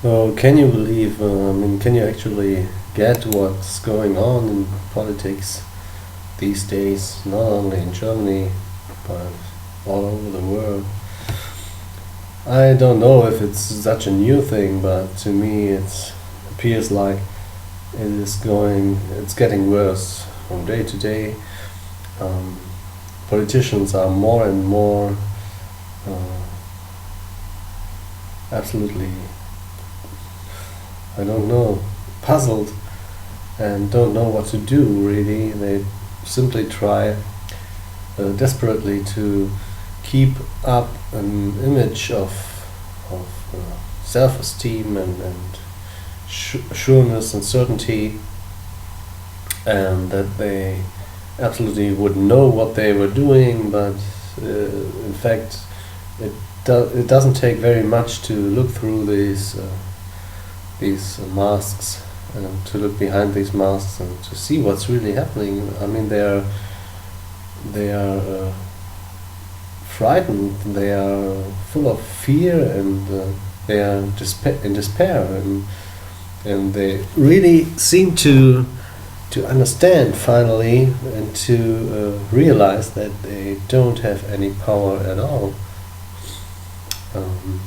Oh, can you believe? Can you actually get what's going on in politics these days? Not only in Germany, but all over the world. I don't know if it's such a new thing, but to me it appears like it's getting worse from day to day. Um, Politicians are more and more uh, absolutely, I don't know, puzzled and don't know what to do really. They simply try desperately to keep up an image of self-esteem and sureness and certainty, and that they absolutely would know what they were doing, but in fact, it doesn't take very much to look through these masks and to look behind these masks and to see what's really happening. I mean, they are frightened. They are full of fear, and they are in despair, and they really seem to understand finally and to realize that they don't have any power at all. Um,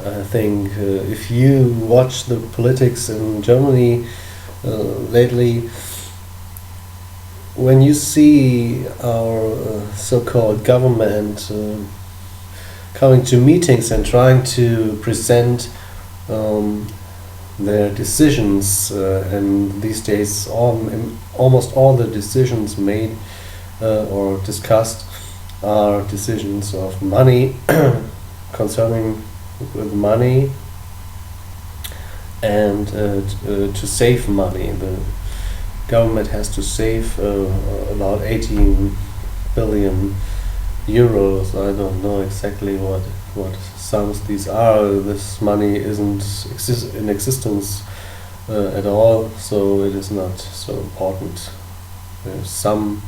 I think if you watch the politics in Germany lately, when you see our so-called government coming to meetings and trying to present um, their decisions, and these days almost all the decisions made or discussed are decisions of money, concerning with money, and to save money. The government has to save about 18 billion euros. I don't know exactly what sums these are. This money isn't in existence at all, so it is not so important. Some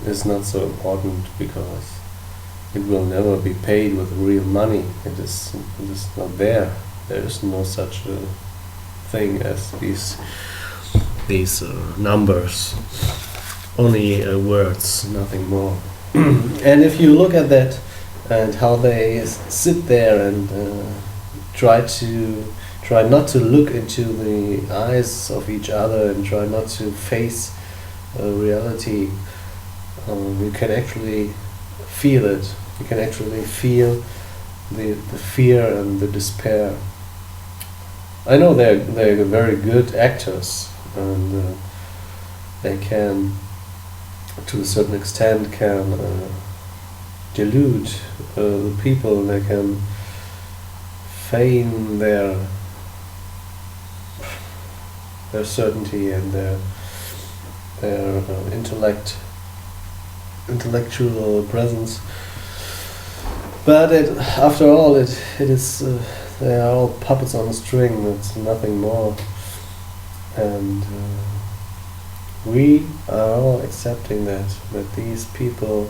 is not so important because it will never be paid with real money. It is not there. There is no such thing as these numbers. Only words, nothing more. And if you look at that and how they sit there and try not to look into the eyes of each other and try not to face reality, you can actually feel it. You can actually feel the fear and the despair. I know they're very good actors, and they can, to a certain extent, can delude the people. They can feign their certainty and their intellectual presence. But after all, it is they are all puppets on a string. It's nothing more, and we are all accepting that these people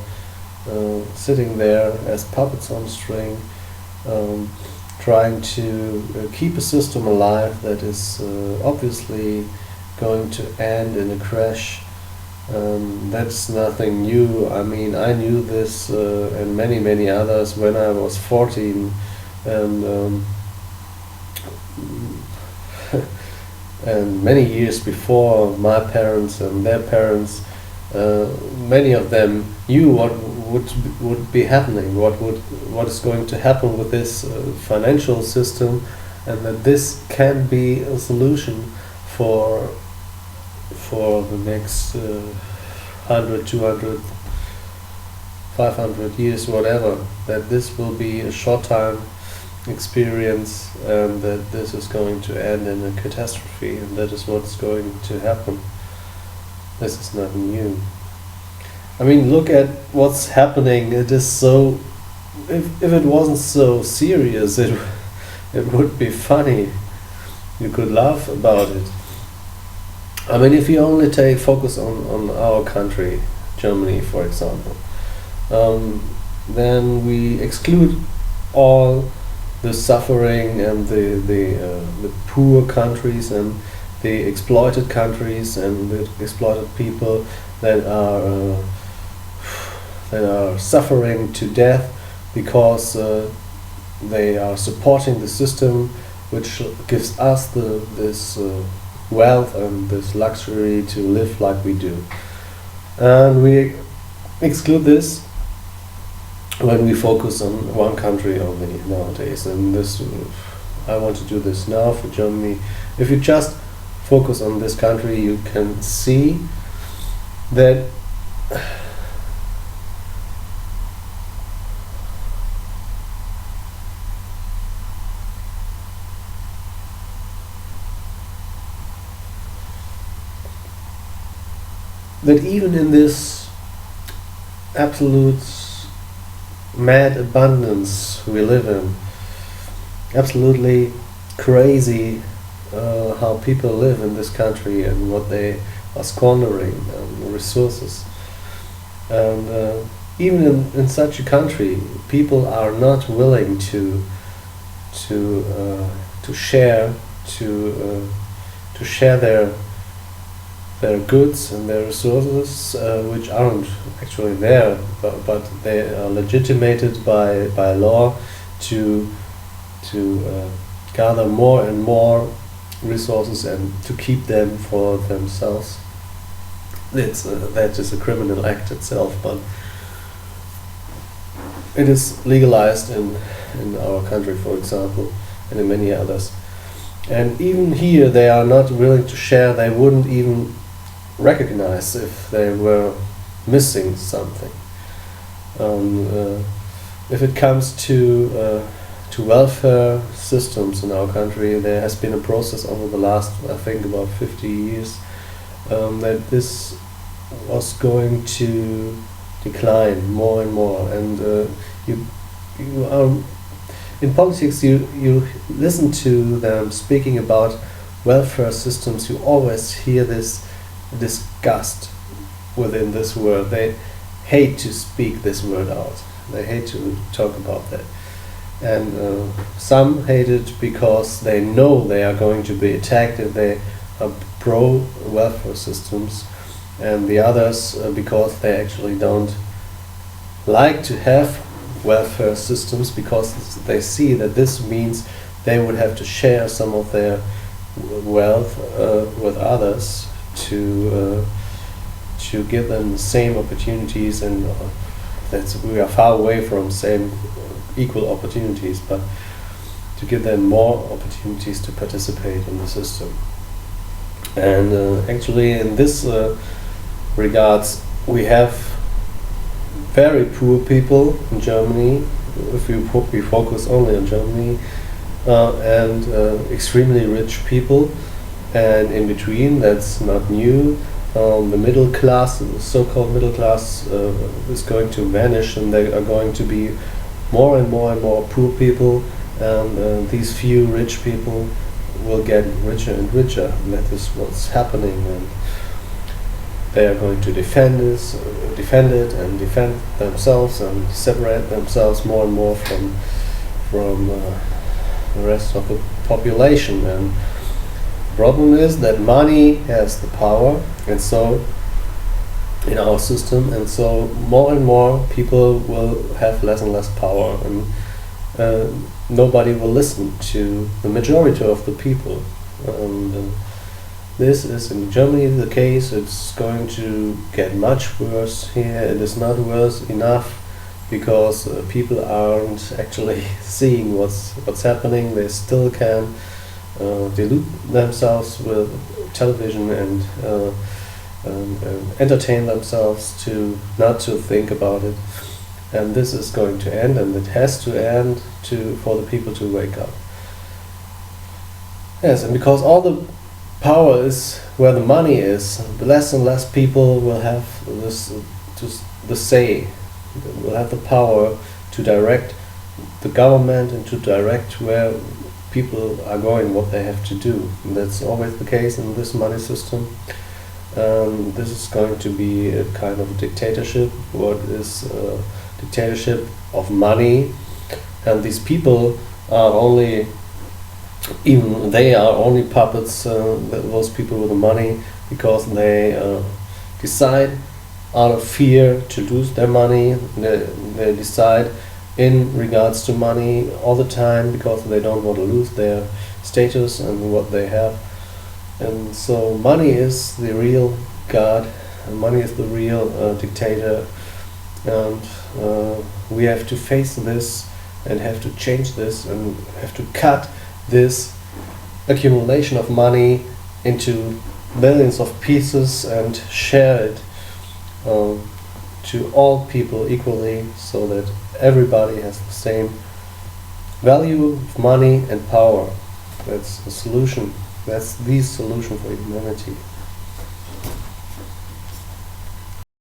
sitting there as puppets on a string, trying to keep a system alive that is obviously going to end in a crash. That's nothing new. I mean, I knew this and many others when I was 14, and and many years before my parents and their parents. Many of them knew what would be happening, what is going to happen with this financial system, and that this can be a solution for the next 100, 200, 500 years, whatever. That this will be a short time experience, and that this is going to end in a catastrophe, and that is what's going to happen. This is not new. I mean, look at what's happening. It is so. If it wasn't so serious, it would be funny. You could laugh about it. I mean, if you only focus on our country, Germany, for example, then we exclude all the suffering and the poor countries and the exploited countries and the exploited people that are suffering to death because they are supporting the system which gives us this wealth and this luxury to live like we do. And we exclude this when we focus on one country only nowadays. And this, I want to do this now for Germany. If you just focus on this country, you can see that even in this absolute mad abundance we live in, absolutely crazy how people live in this country and what they are squandering on resources. And even in such a country, people are not willing to share their goods and their resources, which aren't actually there, but they are legitimated by law to gather more and more resources and to keep them for themselves. That is a criminal act itself, but it is legalized in our country, for example, and in many others. And even here they are not willing to share. They wouldn't even recognize if they were missing something. If it comes to welfare systems in our country, there has been a process over the last, I think, about 50 years that this was going to decline more and more. And you in politics, you listen to them speaking about welfare systems. You always hear this disgust within this word. They hate to speak this word out. They hate to talk about that. And some hate it because they know they are going to be attacked if they are pro welfare systems, and the others because they actually don't like to have welfare systems because they see that this means they would have to share some of their wealth with others to give them the same opportunities, and we are far away from same equal opportunities, but to give them more opportunities to participate in the system. And actually in this regards, we have very poor people in Germany, if we focus only on Germany, and extremely rich people, and in between, that's not new. The middle class, the so-called middle class, is going to vanish, and there are going to be more and more and more poor people, and these few rich people will get richer and richer. And that is what's happening, and they are going to defend it, and defend themselves, and separate themselves more and more from the rest of the population. And the problem is that money has the power, and so in our system, and so more and more people will have less and less power, and nobody will listen to the majority of the people. And this is in Germany the case. It's going to get much worse here. It is not worse enough because people aren't actually seeing what's happening. They still can delude themselves with television and entertain themselves to not to think about it. And this is going to end, and it has to end for the people to wake up. Yes, and because all the power is where the money is, less and less people will have the say, will have the power to direct the government and to direct where people are going, what they have to do. And that's always the case in this money system. This is going to be a kind of dictatorship. What is dictatorship of money? And these people are only, even they are only puppets, those people with the money, because they decide out of fear to lose their money. They decide in regards to money all the time because they don't want to lose their status and what they have. And so money is the real God, and money is the real dictator, and we have to face this and have to change this and have to cut this accumulation of money into millions of pieces and share it to all people equally, so that everybody has the same value of money and power. That's the solution. That's the solution for humanity.